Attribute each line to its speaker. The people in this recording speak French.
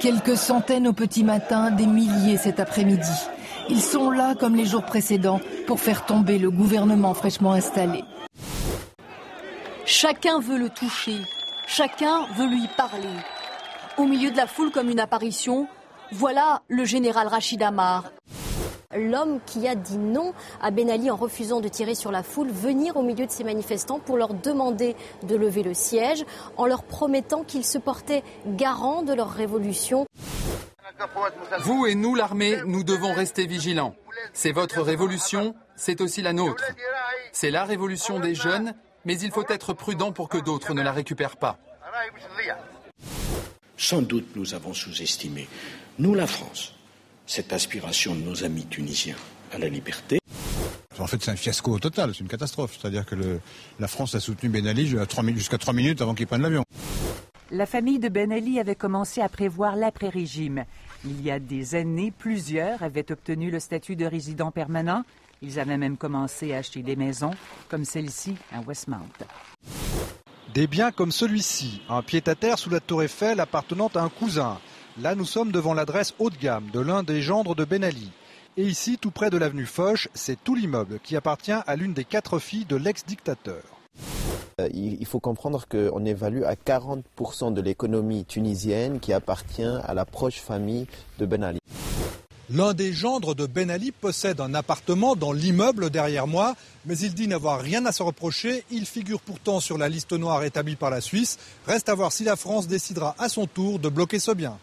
Speaker 1: Quelques centaines au petit matin, des milliers cet après-midi. Ils sont là, comme les jours précédents, pour faire tomber le gouvernement fraîchement installé.
Speaker 2: Chacun veut le toucher, chacun veut lui parler. Au milieu de la foule comme une apparition, voilà le général Rachid Amar.
Speaker 3: L'homme qui a dit non à Ben Ali en refusant de tirer sur la foule, venir au milieu de ces manifestants pour leur demander de lever le siège, en leur promettant qu'il se portait garant de leur révolution.
Speaker 4: Vous et nous, l'armée, nous devons rester vigilants. C'est votre révolution, c'est aussi la nôtre. C'est la révolution des jeunes, mais il faut être prudent pour que d'autres ne la récupèrent pas.
Speaker 5: Sans doute nous avons sous-estimé, nous la France, cette aspiration de nos amis tunisiens à la liberté.
Speaker 6: En fait, c'est un fiasco total, c'est une catastrophe. C'est-à-dire que la France a soutenu Ben Ali jusqu'à 3 minutes avant qu'il prenne l'avion.
Speaker 7: La famille de Ben Ali avait commencé à prévoir l'après-régime. Il y a des années, plusieurs avaient obtenu le statut de résident permanent. Ils avaient même commencé à acheter des maisons, comme celle-ci à Westmount.
Speaker 8: Des biens comme celui-ci, un pied-à-terre sous la tour Eiffel appartenant à un cousin. Là, nous sommes devant l'adresse haut de gamme de l'un des gendres de Ben Ali. Et ici, tout près de l'avenue Foch, c'est tout l'immeuble qui appartient à l'une des 4 filles de l'ex-dictateur.
Speaker 9: Il faut comprendre qu'on évalue à 40% de l'économie tunisienne qui appartient à la proche famille de Ben Ali.
Speaker 8: L'un des gendres de Ben Ali possède un appartement dans l'immeuble derrière moi, mais il dit n'avoir rien à se reprocher. Il figure pourtant sur la liste noire établie par la Suisse. Reste à voir si la France décidera à son tour de bloquer ce bien.